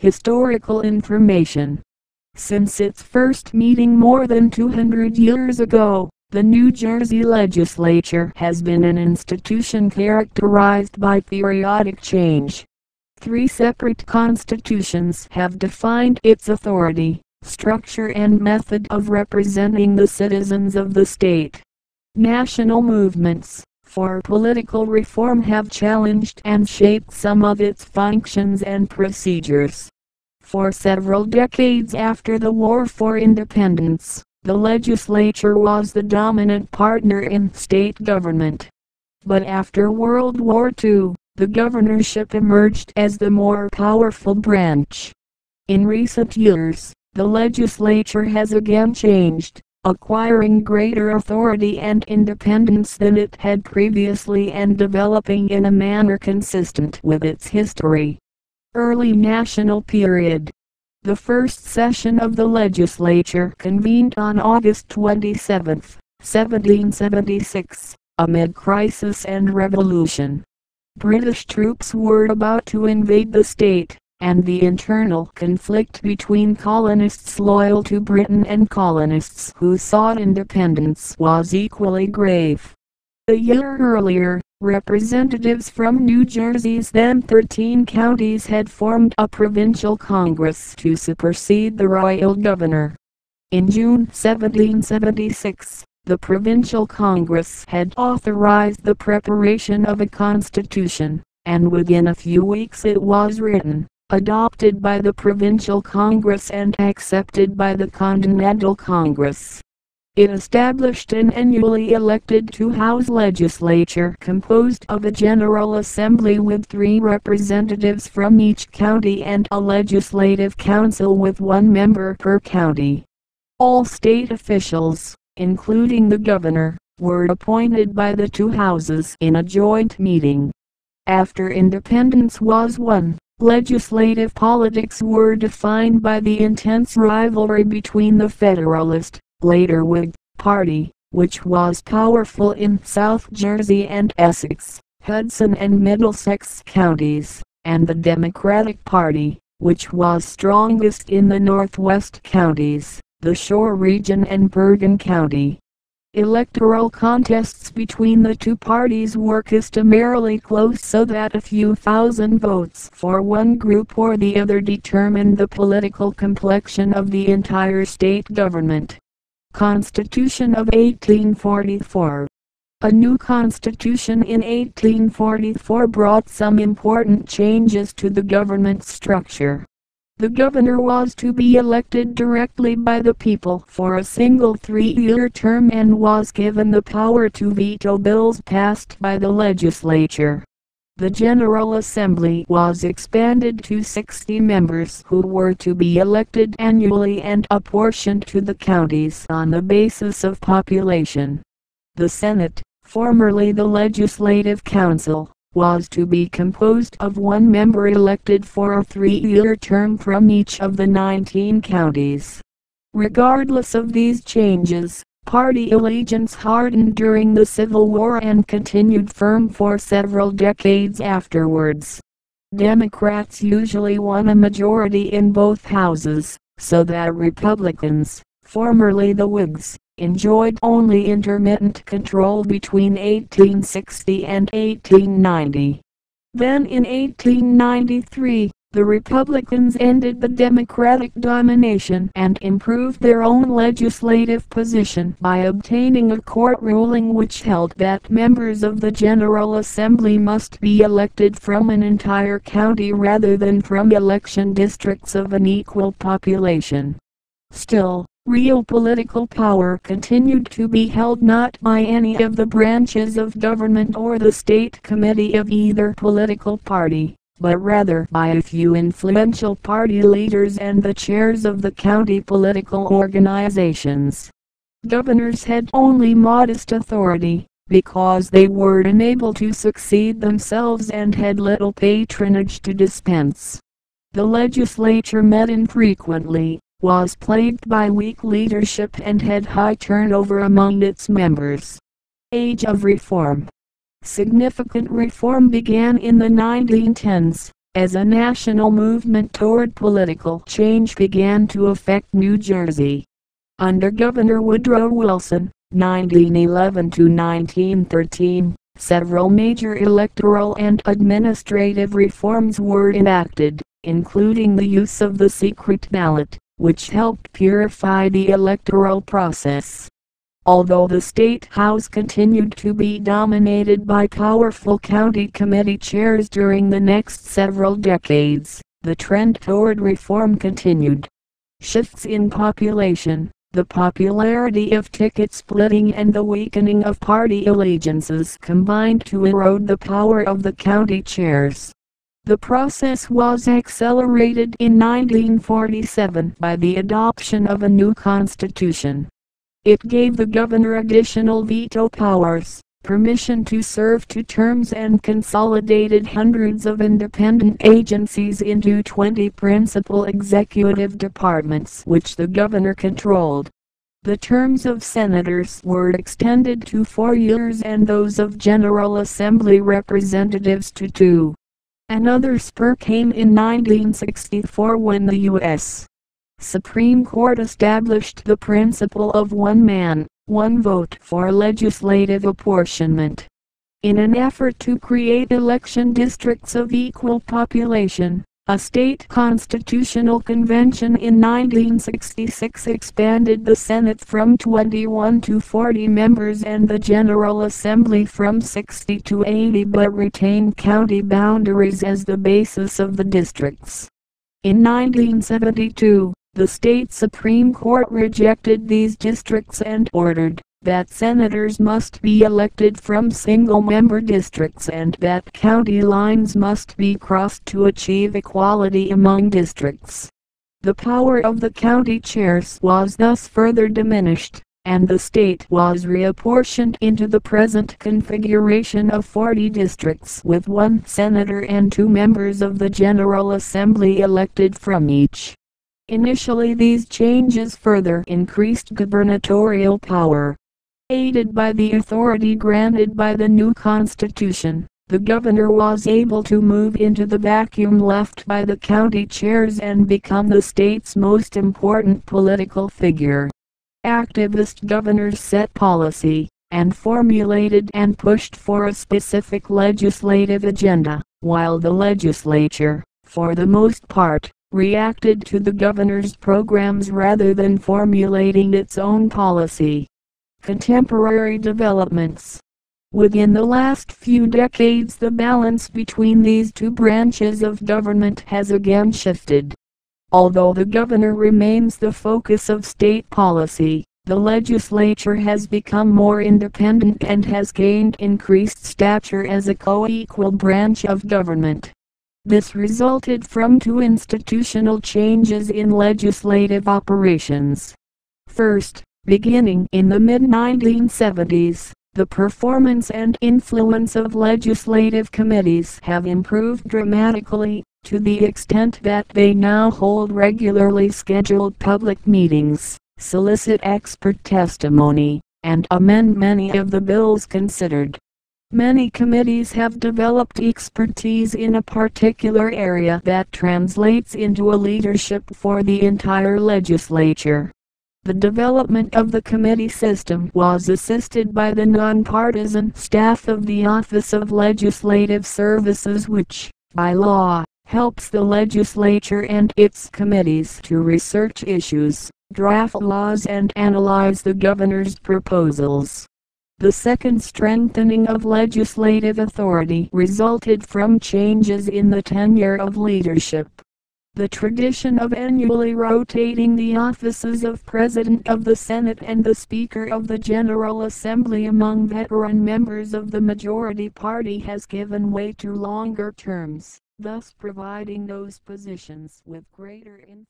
Historical information. Since its first meeting more than 200 years ago, the New Jersey Legislature has been an institution characterized by periodic change. 3 separate constitutions have defined its authority, structure and method of representing the citizens of the state. National movements for political reform have challenged and shaped some of its functions and procedures. For several decades after the War for Independence, the legislature was the dominant partner in state government. But after World War II, the governorship emerged as the more powerful branch. In recent years, the legislature has again changed, acquiring greater authority and independence than it had previously and developing in a manner consistent with its history. Early national period. The first session of the legislature convened on August 27, 1776, amid crisis and revolution. British troops were about to invade the state, and the internal conflict between colonists loyal to Britain and colonists who sought independence was equally grave. A year earlier, representatives from New Jersey's then 13 counties had formed a provincial congress to supersede the royal governor. In June 1776, the provincial congress had authorized the preparation of a constitution, and within a few weeks it was written, adopted by the provincial congress and accepted by the continental congress. It established an annually elected two-house legislature composed of a General Assembly with 3 representatives from each county and a legislative council with 1 member per county. All state officials, including the governor, were appointed by the 2 houses in a joint meeting. After independence was won, legislative politics were defined by the intense rivalry between the Federalist, later Whig, party, which was powerful in South Jersey and Essex, Hudson and Middlesex counties, and the Democratic Party, which was strongest in the Northwest counties, the Shore region and Bergen County. Electoral contests between the 2 parties were customarily close so that a few thousand votes for one group or the other determined the political complexion of the entire state government. Constitution of 1844. A new constitution in 1844 brought some important changes to the government structure. The governor was to be elected directly by the people for a single 3-year term and was given the power to veto bills passed by the legislature. The General Assembly was expanded to 60 members who were to be elected annually and apportioned to the counties on the basis of population. The Senate, formerly the Legislative Council, was to be composed of 1 member elected for a 3-year term from each of the 19 counties. Regardless of these changes, party allegiance hardened during the Civil War and continued firm for several decades afterwards. Democrats usually won a majority in both houses, so that Republicans, formerly the Whigs, enjoyed only intermittent control between 1860 and 1890. Then in 1893, the Republicans ended the Democratic domination and improved their own legislative position by obtaining a court ruling which held that members of the General Assembly must be elected from an entire county rather than from election districts of an equal population. Still, real political power continued to be held not by any of the branches of government or the state committee of either political party, but rather by a few influential party leaders and the chairs of the county political organizations. Governors had only modest authority, because they were unable to succeed themselves and had little patronage to dispense. The legislature met infrequently, was plagued by weak leadership and had high turnover among its members. Age of Reform. Significant reform began in the 1910s, as a national movement toward political change began to affect New Jersey. Under Governor Woodrow Wilson, 1911 to 1913, several major electoral and administrative reforms were enacted, including the use of the secret ballot, which helped purify the electoral process. Although the State House continued to be dominated by powerful county committee chairs during the next several decades, the trend toward reform continued. Shifts in population, the popularity of ticket splitting and the weakening of party allegiances combined to erode the power of the county chairs. The process was accelerated in 1947 by the adoption of a new constitution. It gave the governor additional veto powers, permission to serve 2 terms, and consolidated hundreds of independent agencies into 20 principal executive departments which the governor controlled. The terms of senators were extended to 4 years and those of General Assembly representatives to 2. Another spur came in 1964 when the U.S. Supreme Court established the principle of one man, one vote for legislative apportionment. In an effort to create election districts of equal population, a state constitutional convention in 1966 expanded the Senate from 21 to 40 members and the General Assembly from 60 to 80, but retained county boundaries as the basis of the districts. In 1972, the state Supreme Court rejected these districts and ordered that senators must be elected from single-member districts and that county lines must be crossed to achieve equality among districts. The power of the county chairs was thus further diminished, and the state was reapportioned into the present configuration of 40 districts with 1 senator and 2 members of the General Assembly elected from each. Initially, these changes further increased gubernatorial power. Aided by the authority granted by the new Constitution, the governor was able to move into the vacuum left by the county chairs and become the state's most important political figure. Activist governors set policy, and formulated and pushed for a specific legislative agenda, while the legislature, for the most part, reacted to the governor's programs rather than formulating its own policy. Contemporary developments. Within the last few decades, the balance between these 2 branches of government has again shifted. Although the governor remains the focus of state policy, the legislature has become more independent and has gained increased stature as a co-equal branch of government. This resulted from 2 institutional changes in legislative operations. First, beginning in the mid-1970s, the performance and influence of legislative committees have improved dramatically, to the extent that they now hold regularly scheduled public meetings, solicit expert testimony, and amend many of the bills considered. Many committees have developed expertise in a particular area that translates into a leadership for the entire legislature. The development of the committee system was assisted by the nonpartisan staff of the Office of Legislative Services, which, by law, helps the legislature and its committees to research issues, draft laws, and analyze the governor's proposals. The second strengthening of legislative authority resulted from changes in the tenure of leadership. The tradition of annually rotating the offices of President of the Senate and the Speaker of the General Assembly among veteran members of the majority party has given way to longer terms, thus providing those positions with greater influence.